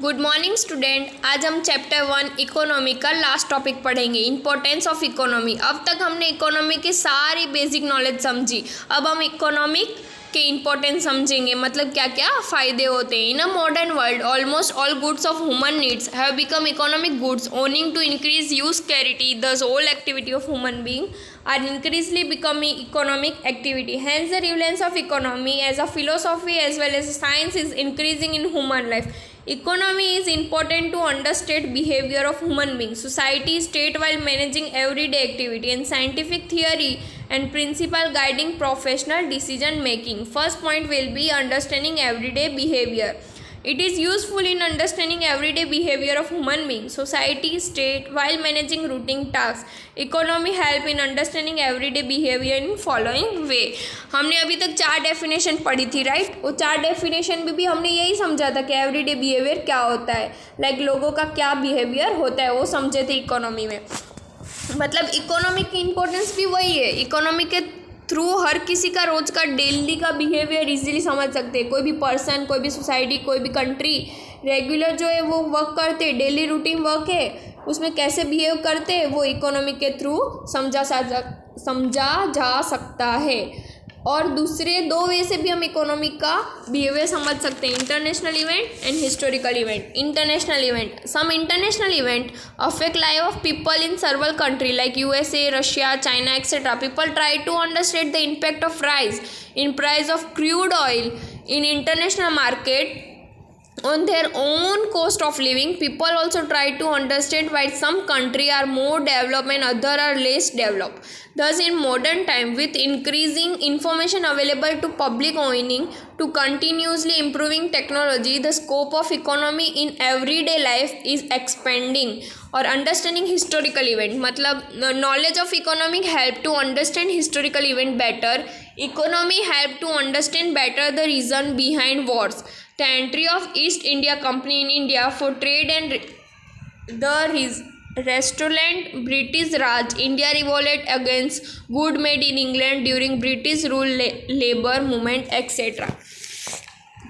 Good morning student. आज हम chapter 1 economy का लास्ट टॉपिक पढ़ेंगे, इंपॉर्टेंस ऑफ इकोनॉमी। अब तक हमने इकोनॉमी की सारी बेसिक नॉलेज समझी। अब हम इकोनॉमिक के इंपॉर्टेंस समझेंगे, मतलब क्या क्या फ़ायदे होते हैं। In a modern world almost all goods of human needs have become economic goods owing to increase use scarcity thus all activity of human being are increasingly becoming economic activity. Hence, the relevance of economy as a philosophy as well as science is increasing in human life. Economy is important to understand behavior of human beings, society, state while managing everyday activity, and scientific theory and principle guiding professional decision making. First point will be understanding everyday behavior. It is useful in understanding everyday behavior of human beings, society, state while managing routine tasks. Economy help in understanding everyday behavior in following way. हमने अभी तक 4 definition पढ़ी थी, right. वो 4 definition में भी हमने यही समझा था कि एवरीडे बिहेवियर क्या होता है, लाइक लोगों का क्या बिहेवियर होता है, वो समझे थे इकोनॉमी में। मतलब इकोनॉमी की इम्पोर्टेंस भी वही है। इकोनॉमी के थ्रू हर किसी का रोज का डेली का बिहेवियर इजीली समझ सकते हैं। कोई भी पर्सन, कोई भी सोसाइटी, कोई भी कंट्री रेगुलर जो है वो वर्क करते हैं, डेली रूटीन वर्क है, उसमें कैसे बिहेव करते हैं वो इकोनॉमी के थ्रू समझा जा सकता है। और दूसरे 2 वे से भी हम इकोनॉमी का बिहेवियर समझ सकते हैं, international event and historical event. International event, some international event affect life of people in several country like USA, Russia, China etcetera. People try to understand the impact of rise in price of crude oil in international market on their own cost of living. People also try to understand why some countries are more developed and others are less developed. Thus, in modern time, with increasing information available to public owning to continuously improving technology, the scope of economy in everyday life is expanding. और understanding historical event, मतलब knowledge of economic help to understand historical event better. Economy help to understand better the reason behind wars. The entry of East India Company in India for trade and the restaurant British Raj. India revolted against good made in England during British rule, labor movement etc.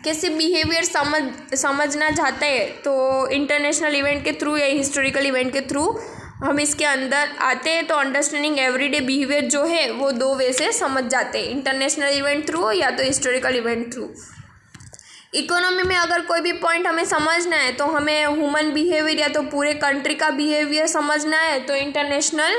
कैसे behaviour समझना चाहते हैं तो international event के through या historical event के through हम इसके अंदर आते हैं। तो अंडरस्टैंडिंग एवरीडे बिहेवियर जो है वो 2 वे से समझ जाते हैं, इंटरनेशनल इवेंट थ्रू या तो हिस्टोरिकल इवेंट थ्रू। इकोनॉमी में अगर कोई भी पॉइंट हमें समझना है तो हमें ह्यूमन बिहेवियर या तो पूरे कंट्री का बिहेवियर समझना है तो इंटरनेशनल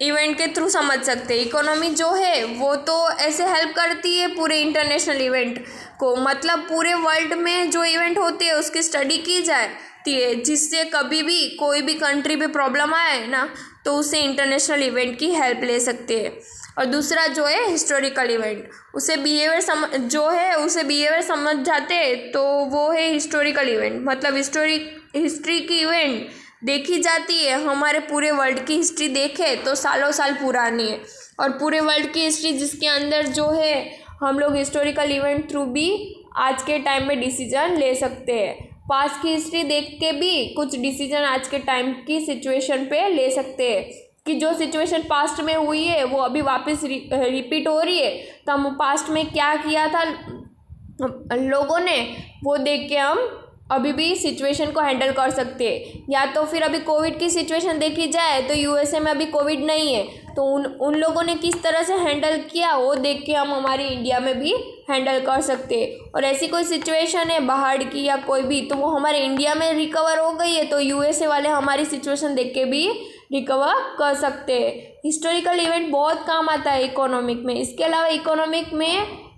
इवेंट के थ्रू समझ सकते हैं। इकोनॉमी जो है वो तो ऐसे हेल्प करती है पूरे इंटरनेशनल इवेंट को, मतलब पूरे वर्ल्ड में जो इवेंट होते हैं उसकी स्टडी की जाती है, जिससे कभी भी कोई भी कंट्री पे प्रॉब्लम आए ना तो उससे इंटरनेशनल इवेंट की हेल्प ले सकते हैं। और दूसरा जो है हिस्टोरिकल इवेंट, उसे बिहेवियर समझ जाते हैं तो वो है हिस्टोरिकल इवेंट। मतलब हिस्ट्री की इवेंट देखी जाती है, हमारे पूरे वर्ल्ड की हिस्ट्री देखे तो सालों साल पुरानी है, और पूरे वर्ल्ड की हिस्ट्री जिसके अंदर जो है हम लोग हिस्टोरिकल इवेंट थ्रू भी आज के टाइम में डिसीजन ले सकते हैं। पास्ट की हिस्ट्री देख के भी कुछ डिसीजन आज के टाइम की सिचुएशन पे ले सकते हैं कि जो सिचुएशन पास्ट में हुई है वो अभी वापस रिपीट हो रही है, तो हम पास्ट में क्या किया था लोगों ने वो देख के हम अभी भी सिचुएशन को हैंडल कर सकते हैं। या तो फिर अभी कोविड की सिचुएशन देखी जाए तो यूएसए में अभी कोविड नहीं है, तो उन लोगों ने किस तरह से हैंडल किया वो देख के हम हमारे इंडिया में भी हैंडल कर सकते हैं। और ऐसी कोई सिचुएशन है बाहर की या कोई भी, तो वो हमारे इंडिया में रिकवर हो गई है तो यूएसए वाले हमारी सिचुएशन देख के भी रिकवर कर सकते हैं। हिस्टोरिकल इवेंट बहुत काम आता है इकोनॉमिक में। इसके अलावा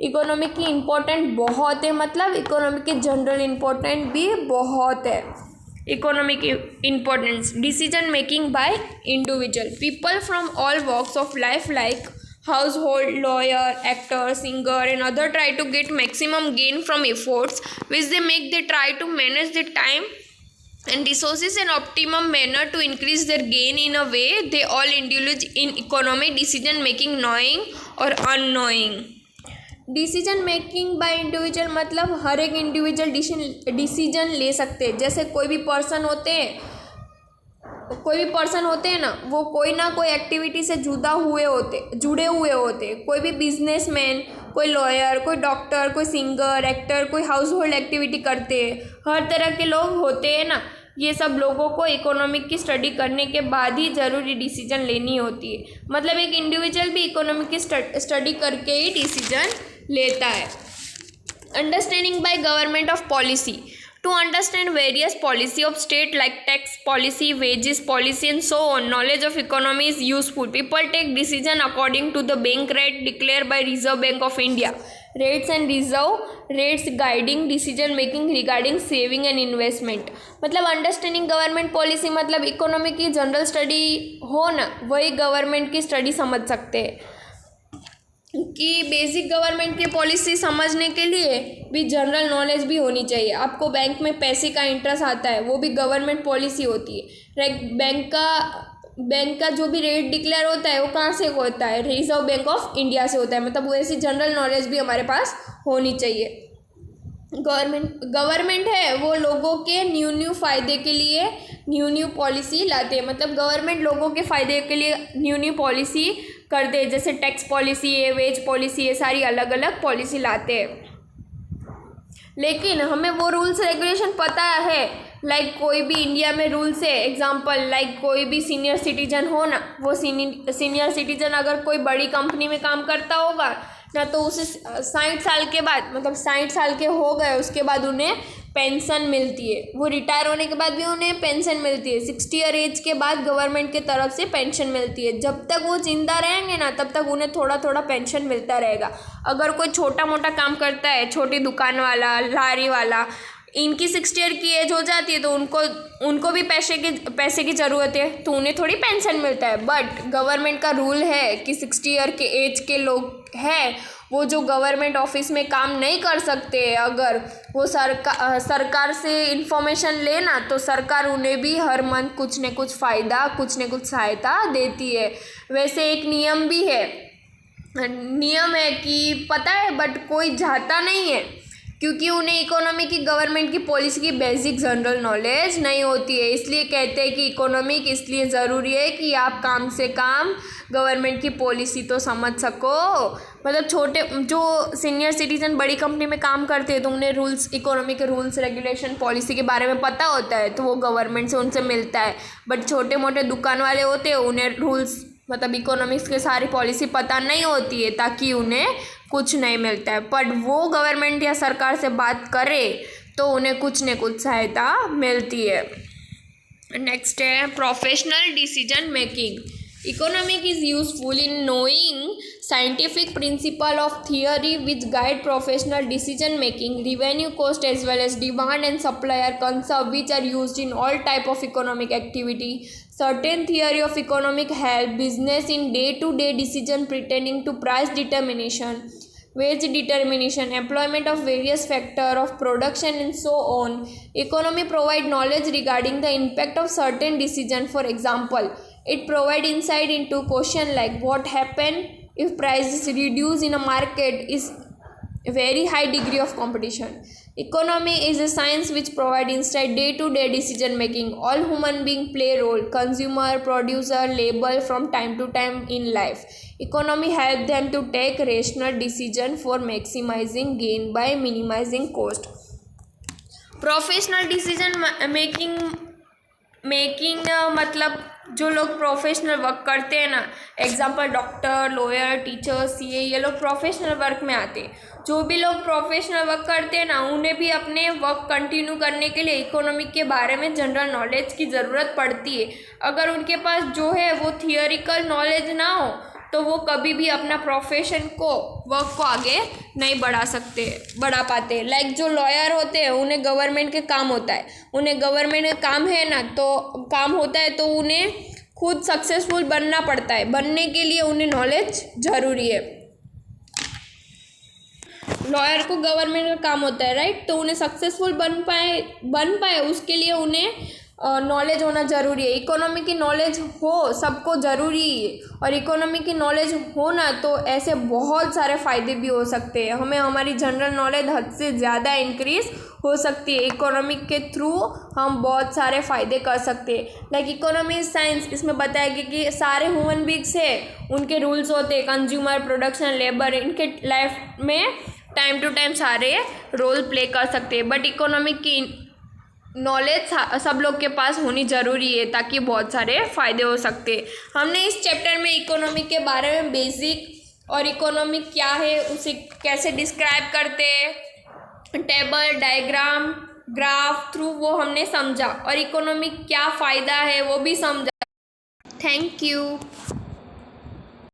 इकोनॉमिक की इम्पोर्टेंट बहुत है, मतलब इकोनॉमिक की जनरल इम्पोर्टेंट भी बहुत है। Economic importance, decision making by individual people from all walks of life like household, lawyer, actor, singer and other try to get maximum gain from efforts which they make. They try to manage their time and resources in optimum manner to increase their gain. In a way they all indulge in economic decision making, knowing or unknowing. Decision making by individual मतलब हर एक individual decision ले सकते हैं। जैसे कोई भी person होते हैं ना, वो कोई ना कोई एक्टिविटी से जुड़े हुए होते। कोई भी बिजनेसमैन, कोई लॉयर, कोई डॉक्टर, कोई सिंगर, एक्टर, कोई हाउस होल्ड एक्टिविटी करते हैं, हर तरह के लोग होते हैं ना। ये सब लोगों को इकोनॉमिक की स्टडी करने के बाद ही ज़रूरी डिसीजन लेनी होती है। मतलब एक इंडिविजुअल भी इकोनॉमिक की स्टडी करके ही डिसीजन लेता है। Understanding by government of policy, to understand various policy of state like tax policy, wages policy and so on, knowledge of economy is useful. People take decision according to the bank rate declared by Reserve Bank of India. Rates and reserve rates guiding decision making regarding saving and investment. मतलब understanding government policy मतलब economy की general study हो ना, वही government की study समझ सकते हैं। कि बेसिक गवर्नमेंट की पॉलिसी समझने के लिए भी जनरल नॉलेज भी होनी चाहिए। आपको बैंक में पैसे का इंटरेस्ट आता है, वो भी गवर्नमेंट पॉलिसी होती है। बैंक का जो भी रेट डिक्लेयर होता है वो कहाँ से होता है? रिजर्व बैंक ऑफ इंडिया से होता है। मतलब वैसी जनरल नॉलेज भी हमारे पास होनी चाहिए। गवर्नमेंट है वो लोगों के न्यू फ़ायदे के लिए न्यू पॉलिसी लाते हैं। मतलब गवर्नमेंट लोगों के फ़ायदे के लिए न्यू पॉलिसी करते हैं, जैसे टैक्स पॉलिसी है, वेज पॉलिसी है, सारी अलग अलग पॉलिसी लाते हैं। लेकिन हमें वो रूल्स रेगुलेशन पता है, लाइक कोई भी इंडिया में रूल्स है। एग्जांपल लाइक कोई भी सीनियर सिटीजन हो ना, वो सीनियर सिटीजन अगर कोई बड़ी कंपनी में काम करता होगा ना, तो उसे 60 साल के बाद, मतलब 60 साल के हो गए उसके बाद उन्हें पेंशन मिलती है। वो रिटायर होने के बाद भी उन्हें पेंशन मिलती है। 60 ईयर एज के बाद गवर्नमेंट की तरफ से पेंशन मिलती है। जब तक वो जिंदा रहेंगे ना, तब तक उन्हें थोड़ा थोड़ा पेंशन मिलता रहेगा। अगर कोई छोटा मोटा काम करता है, छोटी दुकान वाला, लारी वाला, इनकी 60 ईयर की एज हो जाती है तो उनको भी पैसे की ज़रूरत है, तो उन्हें थोड़ी पेंशन मिलता है। बट गवर्नमेंट का रूल है कि 60 ईयर के एज के लोग हैं, वो जो गवर्नमेंट ऑफिस में काम नहीं कर सकते, अगर वो सरकार से इंफॉर्मेशन लेना, तो सरकार उन्हें भी हर मंथ कुछ न कुछ फ़ायदा, कुछ न कुछ सहायता देती है। वैसे एक नियम भी है, नियम है कि पता है बट कोई जाता नहीं है, क्योंकि उन्हें इकोनॉमी की गवर्नमेंट की पॉलिसी की बेसिक जनरल नॉलेज नहीं होती है। इसलिए कहते हैं कि इकोनॉमिक इसलिए ज़रूरी है कि आप काम से काम गवर्नमेंट की पॉलिसी तो समझ सको। मतलब छोटे जो सीनियर सिटीजन बड़ी कंपनी में काम करते हैं तो उन्हें रूल्स, इकोनॉमी के रूल्स रेगुलेशन पॉलिसी के बारे में पता होता है, तो वो गवर्नमेंट से उनसे मिलता है। बट छोटे मोटे दुकान वाले होते हैं, उन्हें रूल्स मतलब इकोनॉमिक्स के सारी पॉलिसी पता नहीं होती है, ताकि उन्हें कुछ नहीं मिलता है। बट वो गवर्नमेंट या सरकार से बात करे तो उन्हें कुछ न कुछ सहायता मिलती है। नेक्स्ट है professional decision making. Economic is useful in knowing scientific principle of theory which guide professional decision making. Revenue, cost as well as demand and supply are concepts which are used in all type of economic activity. Certain theory of economic help business in day-to-day decision pertaining to price determination, wage determination, employment of various factor of production and so on. Economy provide knowledge regarding the impact of certain decision. For example, it provide insight into question like what happen if prices reduce in a market is very high degree of competition. Economy is a science which provide insight day-to-day decision making. All human beings play role, consumer, producer, labor from time to time in life. Economy help them to take rational decision for maximizing gain by minimizing cost. Professional decision making मतलब जो लोग professional work करते हैं ना, example doctor, lawyer, teacher, CA, ये लोग professional work में आते हैं। जो भी लोग प्रोफेशनल वर्क करते हैं ना, उन्हें भी अपने वर्क कंटिन्यू करने के लिए इकोनॉमिक के बारे में जनरल नॉलेज की ज़रूरत पड़ती है। अगर उनके पास जो है वो थियोरिकल नॉलेज ना हो तो वो कभी भी अपना प्रोफेशन को, वर्क को आगे नहीं बढ़ा पाते। लाइक जो लॉयर होते हैं उन्हें गवर्नमेंट के काम होता है, उन्हें गवर्नमेंट का काम है ना, तो काम होता है तो उन्हें खुद सक्सेसफुल बनना पड़ता है। बनने के लिए उन्हें नॉलेज ज़रूरी है। लॉयर को गवर्नमेंट का काम होता है, राइट, तो उन्हें सक्सेसफुल बन पाए उसके लिए उन्हें नॉलेज होना ज़रूरी है। इकोनॉमी की नॉलेज हो सबको ज़रूरी है, और इकोनॉमी की नॉलेज हो ना तो ऐसे बहुत सारे फ़ायदे भी हो सकते हैं। हमें हमारी जनरल नॉलेज हद से ज़्यादा इंक्रीज़ हो सकती है। इकोनॉमिक के थ्रू हम बहुत सारे फ़ायदे कर सकते हैं। लाइक इकोनॉमी साइंस, इसमें बताया गया कि सारे ह्यूमन बींग्स है, उनके रूल्स होते हैं, कंज्यूमर, प्रोडक्शन, लेबर, इनके लाइफ में टाइम टू टाइम सारे रोल प्ले कर सकते हैं। बट इकोनॉमिक की नॉलेज सब लोग के पास होनी ज़रूरी है ताकि बहुत सारे फ़ायदे हो सकते हैं। हमने इस चैप्टर में इकोनॉमी के बारे में बेसिक और इकोनॉमी क्या है, उसे कैसे डिस्क्राइब करते हैं, टेबल, डायग्राम, ग्राफ थ्रू वो हमने समझा, और इकोनॉमी क्या फ़ायदा है वो भी समझा। Thank you.